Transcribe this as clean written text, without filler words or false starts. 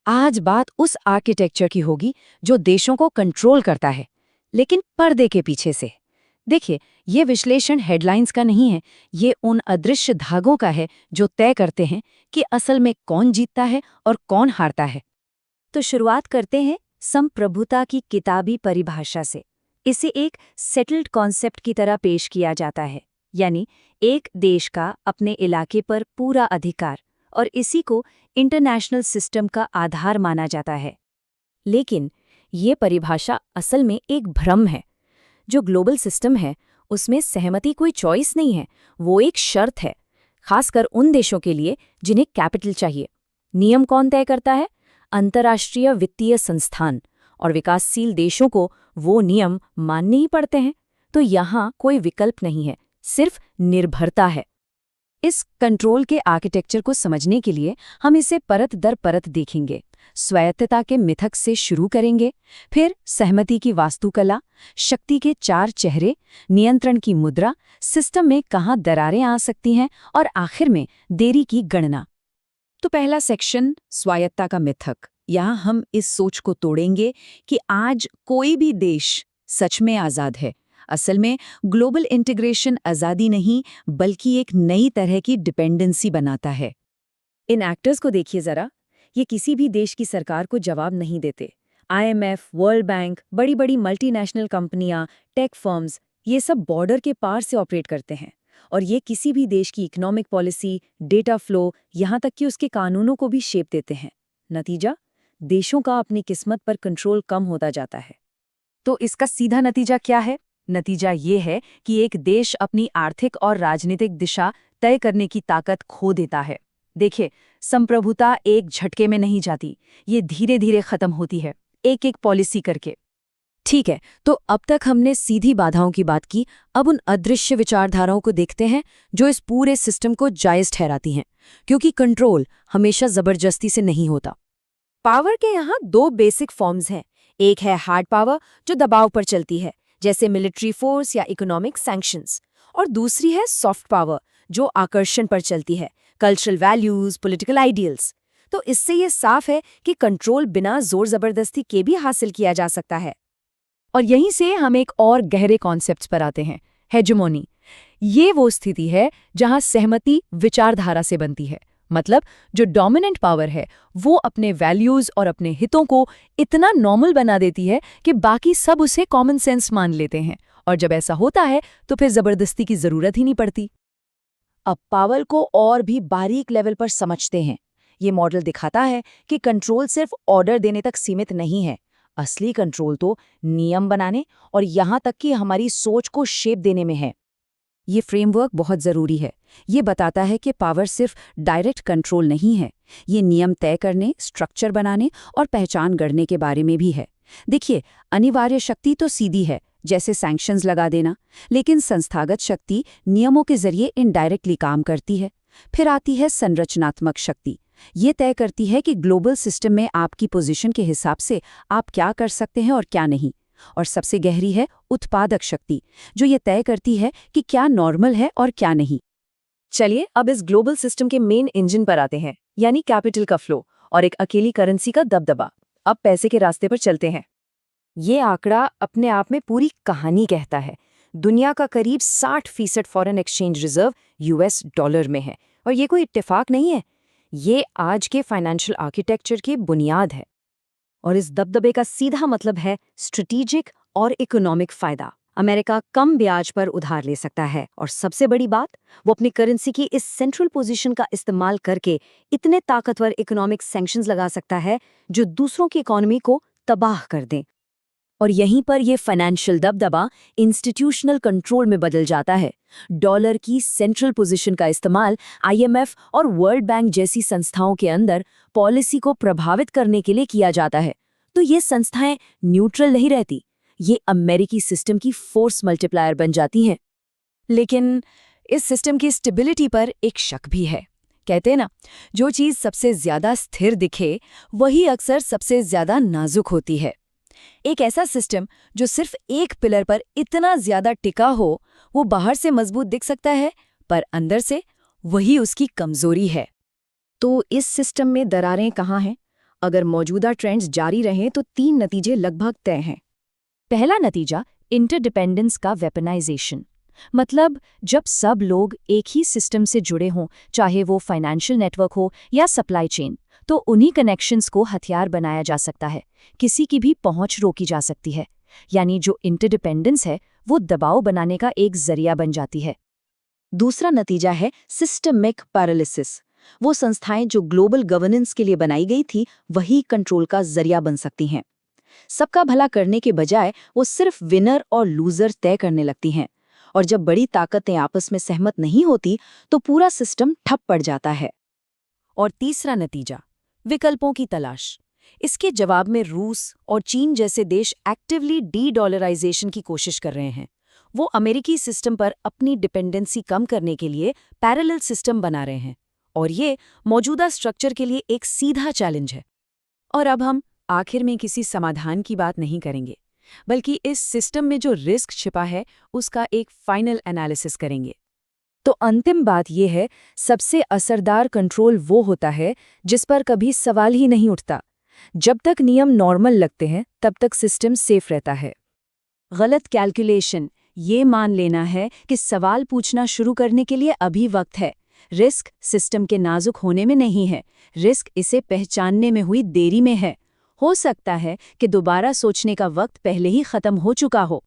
आज बात उस आर्किटेक्चर की होगी जो देशों को कंट्रोल करता है, लेकिन पर्दे के पीछे से। देखिए, ये विश्लेषण हेडलाइंस का नहीं है, ये उन अदृश्य धागों का है जो तय करते हैं कि असल में कौन जीतता है और कौन हारता है। तो शुरुआत करते हैं संप्रभुता की किताबी परिभाषा से। इसे एक सेटल्ड कॉन्सेप्ट की तरह पेश किया जाता है, यानी एक देश का अपने इलाके पर पूरा अधिकार, और इसी को इंटरनेशनल सिस्टम का आधार माना जाता है। लेकिन ये परिभाषा असल में एक भ्रम है। जो ग्लोबल सिस्टम है उसमें सहमति कोई चॉइस नहीं है, वो एक शर्त है, खासकर उन देशों के लिए जिन्हें कैपिटल चाहिए। नियम कौन तय करता है? अंतर्राष्ट्रीय वित्तीय संस्थान, और विकासशील देशों को वो नियम मानने ही पड़ते हैं। तो यहाँ कोई विकल्प नहीं है, सिर्फ निर्भरता है। इस कंट्रोल के आर्किटेक्चर को समझने के लिए हम इसे परत दर परत देखेंगे। स्वायत्तता के मिथक से शुरू करेंगे, फिर सहमति की वास्तुकला, शक्ति के 4 चेहरे, नियंत्रण की मुद्रा, सिस्टम में कहाँ दरारें आ सकती हैं और आखिर में देरी की गणना। तो पहला सेक्शन, स्वायत्तता का मिथक। यहाँ हम इस सोच को तोड़ेंगे कि आज कोई भी देश सच में आज़ाद है। असल में ग्लोबल इंटीग्रेशन आज़ादी नहीं, बल्कि एक नई तरह की डिपेंडेंसी बनाता है। इन एक्टर्स को देखिए जरा, ये किसी भी देश की सरकार को जवाब नहीं देते। IMF, वर्ल्ड बैंक, बड़ी बड़ी मल्टीनेशनल कंपनियां, टेक फर्म्स, ये सब बॉर्डर के पार से ऑपरेट करते हैं, और ये किसी भी देश की इकोनॉमिक पॉलिसी, डेटा फ्लो, यहाँ तक कि उसके कानूनों को भी शेप देते हैं। नतीजा, देशों का अपनी किस्मत पर कंट्रोल कम होता जाता है। तो इसका सीधा नतीजा क्या है? नतीजा ये है कि एक देश अपनी आर्थिक और राजनीतिक दिशा तय करने की ताकत खो देता है। देखिए, संप्रभुता एक झटके में नहीं जाती, ये धीरे धीरे खत्म होती है, एक एक पॉलिसी करके। ठीक है, तो अब तक हमने सीधी बाधाओं की बात की, अब उन अदृश्य विचारधाराओं को देखते हैं जो इस पूरे सिस्टम को जायज़ ठहराती हैं, क्योंकि कंट्रोल हमेशा जबरदस्ती से नहीं होता। पावर के यहाँ 2 बेसिक फॉर्म्स हैं। एक है हार्ड पावर, जो दबाव पर चलती है, जैसे मिलिट्री फोर्स या इकोनॉमिक सैंक्शंस, और दूसरी है सॉफ्ट पावर, जो आकर्षण पर चलती है, कल्चरल वैल्यूज, पॉलिटिकल आइडियल्स। तो इससे ये साफ है कि कंट्रोल बिना जोर जबरदस्ती के भी हासिल किया जा सकता है। और यहीं से हम एक और गहरे कॉन्सेप्ट्स पर आते हैं, हेजेमोनी। ये वो स्थिति है जहां सहमति विचारधारा से बनती है, मतलब जो डोमिनेंट पावर है वो अपने वैल्यूज और अपने हितों को इतना नॉर्मल बना देती है कि बाकी सब उसे कॉमन सेंस मान लेते हैं, और जब ऐसा होता है तो फिर जबरदस्ती की जरूरत ही नहीं पड़ती। अब पावर को और भी बारीक लेवल पर समझते हैं। ये मॉडल दिखाता है कि कंट्रोल सिर्फ ऑर्डर देने तक सीमित नहीं है। असली कंट्रोल तो नियम बनाने और यहाँ तक कि हमारी सोच को शेप देने में है। ये फ्रेमवर्क बहुत ज़रूरी है। ये बताता है कि पावर सिर्फ डायरेक्ट कंट्रोल नहीं है, ये नियम तय करने, स्ट्रक्चर बनाने और पहचान गढ़ने के बारे में भी है। देखिए, अनिवार्य शक्ति तो सीधी है, जैसे सैंक्शंस लगा देना, लेकिन संस्थागत शक्ति नियमों के जरिए इनडायरेक्टली काम करती है। फिर आती है संरचनात्मक शक्ति। ये तय करती है कि ग्लोबल सिस्टम में आपकी पोजीशन के हिसाब से आप क्या कर सकते हैं और क्या नहीं। और सबसे गहरी है उत्पादक शक्ति, जो ये तय करती है कि क्या नॉर्मल है और क्या नहीं। चलिए अब इस ग्लोबल सिस्टम के मेन इंजन पर आते हैं, यानी कैपिटल का फ्लो और एक अकेली करेंसी का दबदबा। अब पैसे के रास्ते पर चलते हैं। ये आंकड़ा अपने आप में पूरी कहानी कहता है। दुनिया का करीब 60% foreign exchange reserve US dollar में है, और ये कोई इत्तेफाक नहीं है, ये आज के फाइनेंशियल आर्किटेक्चर की बुनियाद है। और इस दबदबे का सीधा मतलब है स्ट्रेटेजिक और इकोनॉमिक फायदा। अमेरिका कम ब्याज पर उधार ले सकता है, और सबसे बड़ी बात, वो अपनी करेंसी की इस सेंट्रल पोजीशन का इस्तेमाल करके इतने ताकतवर इकोनॉमिक सैंक्शंस लगा सकता है जो दूसरों की इकोनॉमी को तबाह कर दें। और यहीं पर ये फाइनेंशियल दबदबा इंस्टीट्यूशनल कंट्रोल में बदल जाता है। डॉलर की सेंट्रल पोजीशन का इस्तेमाल IMF और वर्ल्ड बैंक जैसी संस्थाओं के अंदर पॉलिसी को प्रभावित करने के लिए किया जाता है। तो ये संस्थाएं न्यूट्रल नहीं रहती, ये अमेरिकी सिस्टम की फोर्स मल्टीप्लायर बन जाती हैं। लेकिन इस सिस्टम की स्टेबिलिटी पर एक शक भी है। कहते हैं ना, जो चीज़ सबसे ज्यादा स्थिर दिखे वही अक्सर सबसे ज्यादा नाजुक होती है। एक ऐसा सिस्टम जो सिर्फ एक पिलर पर इतना ज्यादा टिका हो, वो बाहर से मजबूत दिख सकता है, पर अंदर से वही उसकी कमजोरी है। तो इस सिस्टम में दरारें कहाँ हैं? अगर मौजूदा ट्रेंड्स जारी रहें तो 3 नतीजे लगभग तय हैं। पहला नतीजा, इंटरडिपेंडेंस का वेपनाइजेशन। मतलब जब सब लोग एक ही सिस्टम से जुड़े हों, चाहे वो फाइनेंशियल नेटवर्क हो या सप्लाई चेन, तो उन्हीं कनेक्शंस को हथियार बनाया जा सकता है, किसी की भी पहुंच रोकी जा सकती है। यानी जो इंटरडिपेंडेंस है वो दबाव बनाने का एक जरिया बन जाती है। दूसरा नतीजा है सिस्टमिक पैरालिसिस। वो संस्थाएं जो ग्लोबल गवर्नेंस के लिए बनाई गई थी वही कंट्रोल का जरिया बन सकती हैं। सबका भला करने के बजाय वो सिर्फ विनर और लूजर तय करने लगती हैं, और जब बड़ी ताकतें आपस में सहमत नहीं होती तो पूरा सिस्टम ठप पड़ जाता है। और तीसरा नतीजा, विकल्पों की तलाश। इसके जवाब में रूस और चीन जैसे देश एक्टिवली डी-डॉलराइजेशन की कोशिश कर रहे हैं। वो अमेरिकी सिस्टम पर अपनी डिपेंडेंसी कम करने के लिए पैरेलल सिस्टम बना रहे हैं, और ये मौजूदा स्ट्रक्चर के लिए एक सीधा चैलेंज है। और अब हम आखिर में किसी समाधान की बात नहीं करेंगे, बल्कि इस सिस्टम में जो रिस्क छिपा है उसका एक फाइनल एनालिसिस करेंगे। तो अंतिम बात यह है, सबसे असरदार कंट्रोल वो होता है जिस पर कभी सवाल ही नहीं उठता। जब तक नियम नॉर्मल लगते हैं तब तक सिस्टम सेफ रहता है। गलत कैलकुलेशन ये मान लेना है कि सवाल पूछना शुरू करने के लिए अभी वक्त है। रिस्क सिस्टम के नाजुक होने में नहीं है, रिस्क इसे पहचानने में हुई देरी में है। हो सकता है कि दोबारा सोचने का वक्त पहले ही खत्म हो चुका हो।